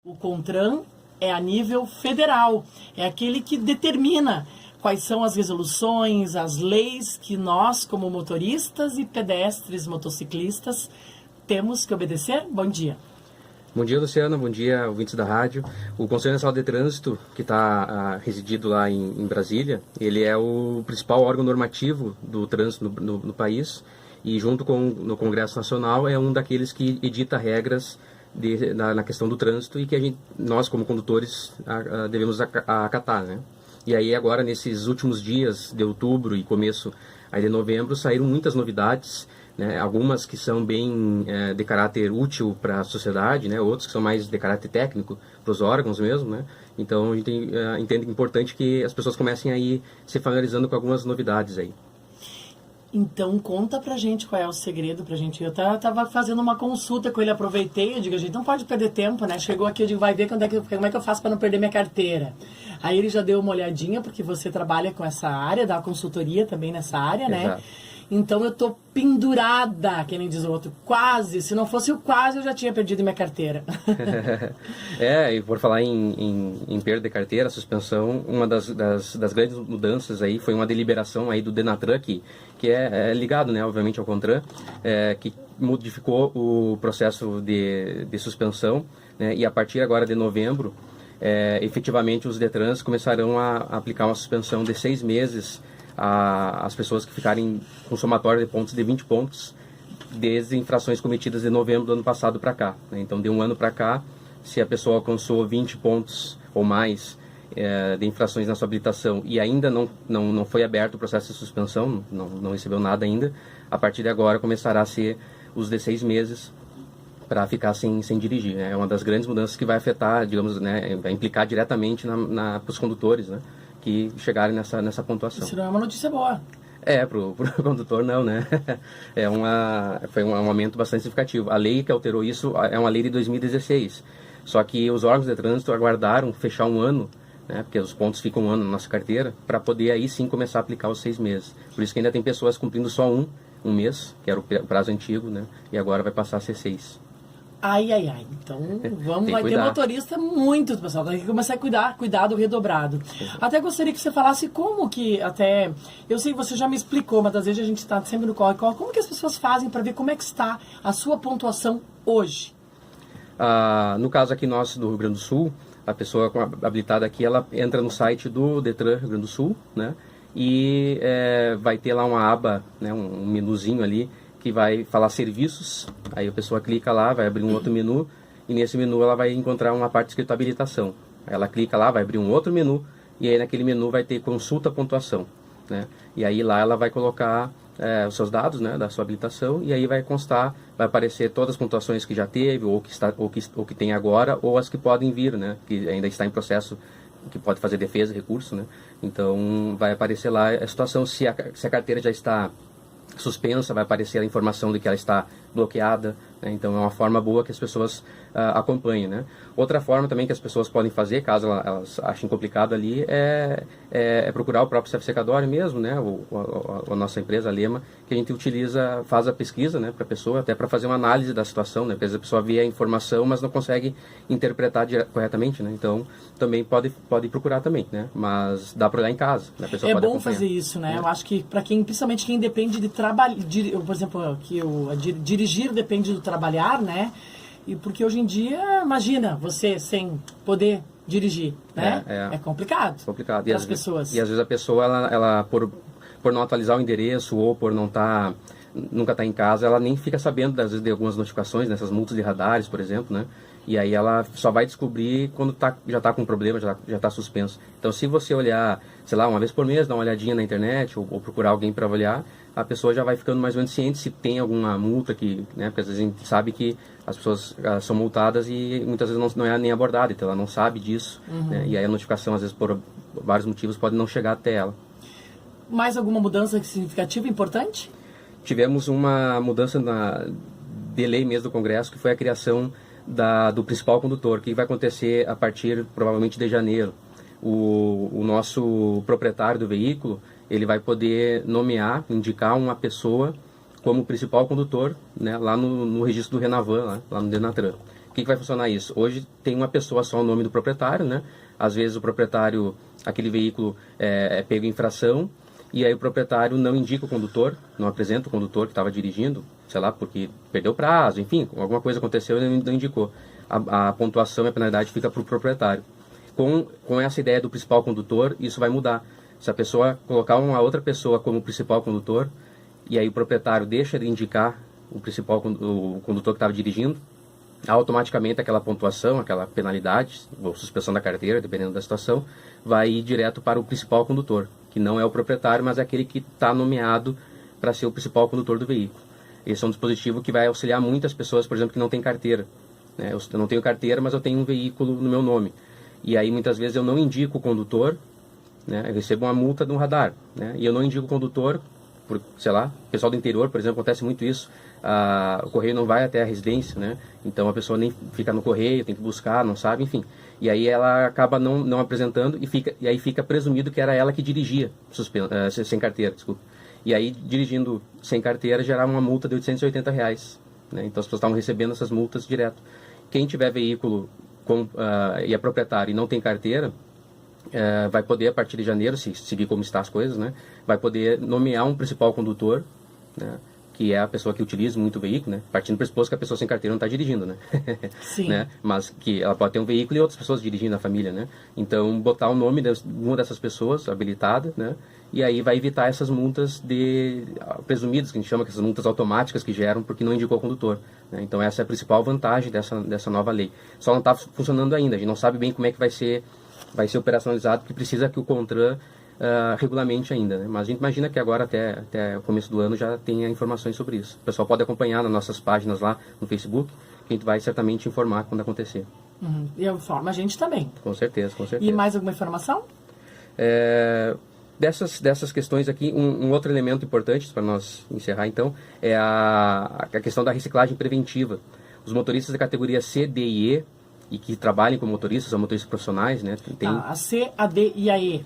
O CONTRAN é a nível federal, é aquele que determina quais são as resoluções, as leis que nós, como motoristas e pedestres, motociclistas, temos que obedecer. Bom dia. Bom dia, Luciana. Bom dia, ouvintes da rádio. O Conselho Nacional de Trânsito, que está residido lá em Brasília, ele é o principal órgão normativo do trânsito no país e, junto com no Congresso Nacional, é um daqueles que edita regras na questão do trânsito e que nós, como condutores, devemos acatar, né? E aí, agora, nesses últimos dias de outubro e começo aí de novembro, saíram muitas novidades, né? Algumas que são bem de caráter útil para a sociedade, né? Outras que são mais de caráter técnico para os órgãos mesmo, né? Então, a gente entende que é importante que as pessoas comecem a ir se familiarizando com algumas novidades aí. Então, conta pra gente qual é o segredo pra gente. Eu tava fazendo uma consulta com ele, aproveitei, eu digo, a gente não pode perder tempo, né? Chegou aqui, eu digo, vai ver como é que eu faço pra não perder minha carteira. Aí ele já deu uma olhadinha, porque você trabalha com essa área, dá consultoria também nessa área, né? Exato. Então eu tô pendurada, que nem diz o outro, quase. Se não fosse o quase, eu já tinha perdido minha carteira. E por falar em perda de carteira, suspensão, uma das grandes mudanças aí foi uma deliberação aí do Denatran, que é ligado, né, obviamente, ao CONTRAN, que modificou o processo de suspensão, né, e a partir agora de novembro, efetivamente os Detrans começarão a aplicar uma suspensão de 6 meses às pessoas que ficarem com somatório de pontos de 20 pontos desde infrações cometidas de novembro do ano passado para cá, né? Então, de um ano para cá, se a pessoa alcançou 20 pontos ou mais de infrações na sua habilitação e ainda não foi aberto o processo de suspensão, não recebeu nada ainda, a partir de agora começará a ser os de 6 meses para ficar sem dirigir, né? É uma das grandes mudanças que vai afetar, digamos, né, vai implicar diretamente para os condutores, né, que chegarem nessa pontuação. Isso não é uma notícia boa. Pro condutor não, né? Foi um aumento bastante significativo. A lei que alterou isso é uma lei de 2016. Só que os órgãos de trânsito aguardaram fechar um ano, né? Porque os pontos ficam um ano na nossa carteira, para poder aí sim começar a aplicar os 6 meses. Por isso que ainda tem pessoas cumprindo só um mês, que era o prazo antigo, né? E agora vai passar a ser 6. Ai. Então, vai ter motorista muito, pessoal. Tem que começar a cuidado redobrado. Até gostaria que você falasse como que, eu sei que você já me explicou, mas às vezes a gente está sempre no corre-corre. Como que as pessoas fazem para ver como é que está a sua pontuação hoje? No caso aqui nosso do Rio Grande do Sul, a pessoa habilitada aqui, ela entra no site do Detran Rio Grande do Sul, né? E vai ter lá uma aba, né, um menuzinho ali, que vai falar serviços, aí a pessoa clica lá, vai abrir um outro menu, e nesse menu ela vai encontrar uma parte escrita habilitação. Aí ela clica lá, vai abrir um outro menu, e aí naquele menu vai ter consulta pontuação, né? E aí lá ela vai colocar os seus dados, né, da sua habilitação, e aí vai constar, vai aparecer todas as pontuações que já teve, ou que tem agora, ou as que podem vir, né, que ainda está em processo, que pode fazer defesa, recurso, né? Então vai aparecer lá a situação, se a carteira já está suspensa, vai aparecer a informação de que ela está bloqueada, né? Então é uma forma boa que as pessoas acompanhem, né? Outra forma também que as pessoas podem fazer, caso elas achem complicado ali, é procurar o próprio CFC Cadore mesmo, né? A nossa empresa, a Lema, que a gente faz a pesquisa, né, para a pessoa, até para fazer uma análise da situação, né? Porque às vezes a pessoa vê a informação, mas não consegue interpretar corretamente, né? Então também pode procurar também, né? Mas dá para olhar em casa, né? A pessoa pode bom fazer isso, né? Eu acho que para principalmente quem depende de trabalho, por exemplo, dirigir depende do trabalhar, né? E porque hoje em dia, imagina, você sem poder dirigir, né? É complicado. Complicado. Para as pessoas. E às vezes a pessoa, ela por não atualizar o endereço ou por nunca estar em casa, ela nem fica sabendo, às vezes, de algumas notificações, nessas multas de radares, por exemplo, né? E aí ela só vai descobrir quando já está com problema, já está suspenso. Então, se você olhar, sei lá, uma vez por mês, dar uma olhadinha na internet ou procurar alguém para avaliar, a pessoa já vai ficando mais ou menos ciente se tem alguma multa né? Porque às vezes a gente sabe que as pessoas são multadas e muitas vezes não é nem abordada, então ela não sabe disso, né? E aí a notificação, às vezes, por vários motivos, pode não chegar até ela. Mais alguma mudança significativa, importante? Tivemos uma mudança de lei mesmo do Congresso, que foi a criação do principal condutor, que vai acontecer a partir, provavelmente, de janeiro. O nosso proprietário do veículo, ele vai poder indicar uma pessoa como principal condutor, né, lá no registro do Renavan, lá no Denatran, que vai funcionar isso? Hoje tem uma pessoa só o nome do proprietário, né? Às vezes o proprietário, aquele veículo é pego em infração, e aí o proprietário não indica o condutor, não apresenta o condutor que estava dirigindo, sei lá, porque perdeu prazo, enfim, alguma coisa aconteceu e ele não indicou. A pontuação e a penalidade fica para o proprietário. Com essa ideia do principal condutor, isso vai mudar. Se a pessoa colocar uma outra pessoa como principal condutor, e aí o proprietário deixa de indicar o condutor que estava dirigindo, automaticamente aquela pontuação, aquela penalidade, ou suspensão da carteira, dependendo da situação, vai ir direto para o principal condutor, que não é o proprietário, mas é aquele que está nomeado para ser o principal condutor do veículo. Esse é um dispositivo que vai auxiliar muitas pessoas, por exemplo, que não têm carteira. Né? Eu não tenho carteira, mas eu tenho um veículo no meu nome. E aí, muitas vezes, eu não indico o condutor, né? Eu recebo uma multa no radar, né? E eu não indico o condutor, sei lá, pessoal do interior, por exemplo, acontece muito isso. O correio não vai até a residência, né? Então a pessoa nem fica no correio, tem que buscar, não sabe, enfim. E aí ela acaba não apresentando e aí fica presumido que era ela que dirigia sem carteira, desculpa. E aí, dirigindo sem carteira, gerava uma multa de R$880, né? Então as pessoas estavam recebendo essas multas direto. Quem tiver veículo e é proprietário e não tem carteira, vai poder, a partir de janeiro, se seguir como está as coisas, né? Vai poder nomear um principal condutor, né? Que é a pessoa que utiliza muito o veículo, né? Partindo do pressuposto que a pessoa sem carteira não está dirigindo, né? Sim. Né? Mas que ela pode ter um veículo e outras pessoas dirigindo na família, né? Então, botar o nome de uma dessas pessoas habilitada, né? E aí vai evitar essas multas presumidas, que a gente chama, que essas multas automáticas que geram porque não indicou o condutor, né? Então, essa é a principal vantagem dessa nova lei. Só não está funcionando ainda, a gente não sabe bem como é que vai ser operacionalizado, porque precisa que o CONTRAN regulamente ainda, né? Mas a gente imagina que agora até o começo do ano já tenha informações sobre isso. O pessoal pode acompanhar nas nossas páginas lá no Facebook, que a gente vai certamente informar quando acontecer. E eu informo a gente também. Com certeza, com certeza. E mais alguma informação? Dessas questões aqui, um outro elemento importante para nós encerrar então, é a questão da reciclagem preventiva. Os motoristas da categoria C, D e E que trabalhem como motoristas, são motoristas profissionais, né? Tem a C, a D e a E.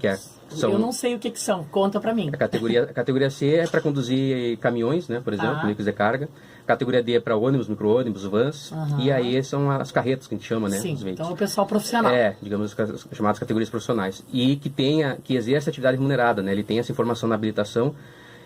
Eu não sei o que são, conta pra mim. A categoria C é para conduzir caminhões, né, por exemplo, veículos de carga. A categoria D é para ônibus, micro-ônibus, vans. E a E são as carretas que a gente chama, né? Sim, os veículos. então é o pessoal profissional. Digamos, as chamadas categorias profissionais. E que exerce atividade remunerada, né? Ele tem essa informação na habilitação,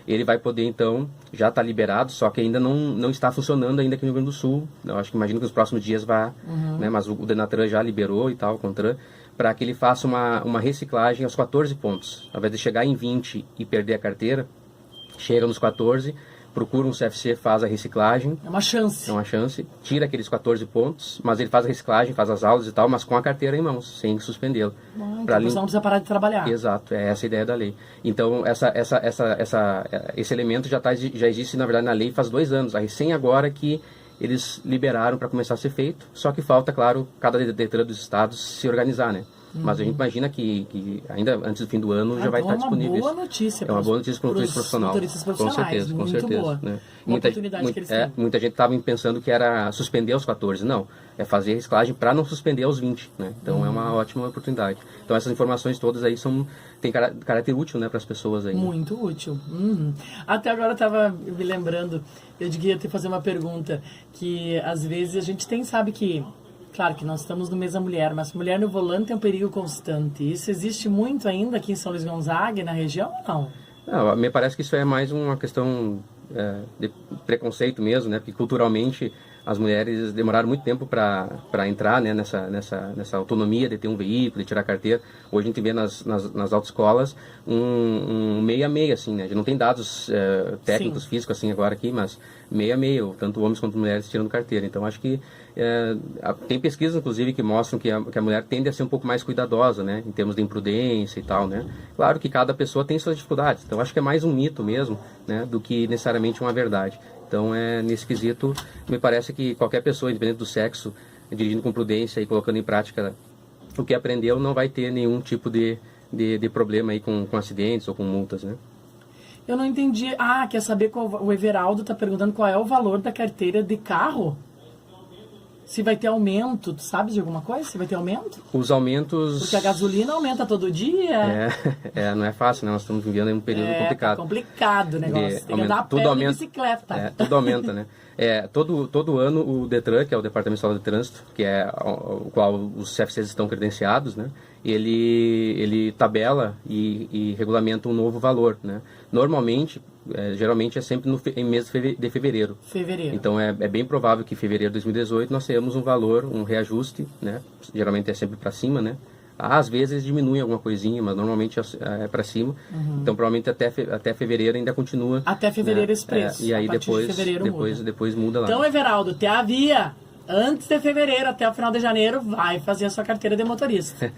ele vai poder, então, já está liberado, só que ainda não está funcionando ainda aqui no Rio Grande do Sul. Eu acho que imagino que nos próximos dias vá, né? Mas o Denatran já liberou e tal, o CONTRAN, para que ele faça uma reciclagem aos 14 pontos. Ao invés de chegar em 20 e perder a carteira, chega nos 14, procura um CFC, faz a reciclagem. É uma chance. É uma chance, tira aqueles 14 pontos, mas ele faz a reciclagem, faz as aulas e tal, mas com a carteira em mãos, sem suspendê-la. Então a pessoa não precisa parar de trabalhar. Exato, é essa a ideia da lei. Então, esse elemento já existe, na verdade, na lei faz 2 anos. A recém agora que eles liberaram para começar a ser feito, só que falta, claro, cada Detran dos estados se organizar, né? Mas a gente imagina que ainda antes do fim do ano já vai estar disponível. É uma boa notícia. É uma boa notícia para o motorista profissional. Com certeza, com certeza. Boa. Né? Oportunidade que eles têm. Muita gente estava pensando que era suspender aos 14. Não, é fazer a reciclagem para não suspender aos 20. Né? Então é uma ótima oportunidade. Então essas informações todas aí têm caráter útil, né, para as pessoas aí. Muito útil. Até agora eu estava me lembrando, eu devia te fazer uma pergunta, que às vezes a gente sabe que, claro que nós estamos no mês da mulher, mas mulher no volante é um perigo constante. Isso existe muito ainda aqui em São Luís Gonzaga e na região ou não? Não, me parece que isso é mais uma questão de preconceito mesmo, né? Porque culturalmente as mulheres demoraram muito tempo para entrar, né, nessa autonomia de ter um veículo, de tirar carteira. Hoje a gente vê nas autoescolas um meio a meio, assim, né? A gente não tem dados técnicos, físicos assim agora aqui, mas meio a meio, tanto homens quanto mulheres tirando carteira. Então acho que tem pesquisas, inclusive, que mostram que a mulher tende a ser um pouco mais cuidadosa, né, em termos de imprudência e tal, né. Claro que cada pessoa tem suas dificuldades, então acho que é mais um mito mesmo, né, do que necessariamente uma verdade. Então, nesse quesito, me parece que qualquer pessoa, independente do sexo, dirigindo com prudência e colocando em prática o que aprendeu, não vai ter nenhum tipo de problema aí com acidentes ou com multas, né. Eu não entendi. Quer saber o Everaldo está perguntando qual é o valor da carteira de carro? Se vai ter aumento, tu sabes de alguma coisa? Se vai ter aumento? Os aumentos... Porque a gasolina aumenta todo dia. Não é fácil, né? Nós estamos vivendo em um período complicado. Tá complicado o negócio. Tem que andar a pé de bicicleta. Tudo aumenta, né? Todo ano o DETRAN, que é o Departamento Estadual de Trânsito, que é o qual os CFCs estão credenciados, né? Ele tabela e regulamenta um novo valor, né? Normalmente, geralmente é sempre em mês de fevereiro. Então é bem provável que em fevereiro de 2018 nós tenhamos um valor, um reajuste, né? Geralmente é sempre para cima, né? Às vezes diminui alguma coisinha, mas normalmente é para cima. Então provavelmente até fevereiro ainda continua. Até fevereiro, né? Esse preço. E aí depois muda lá. Então, Everaldo, te havia antes de fevereiro até o final de janeiro, vai fazer a sua carteira de motorista.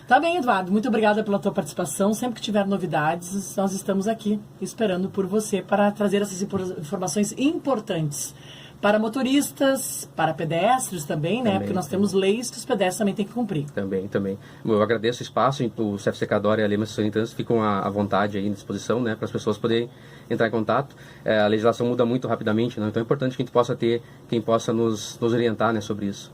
Tá bem, Eduardo, muito obrigada pela tua participação. Sempre que tiver novidades, nós estamos aqui esperando por você para trazer essas informações importantes para motoristas, para pedestres também, né? Porque nós temos leis que os pedestres também têm que cumprir. Também. Eu agradeço o espaço, o CFC Cadore e a Lema Assessoria em Trânsito ficam à vontade aí, à disposição, né? Para as pessoas poderem entrar em contato. A legislação muda muito rapidamente, né? Então é importante que a gente possa ter quem possa nos orientar, né, sobre isso.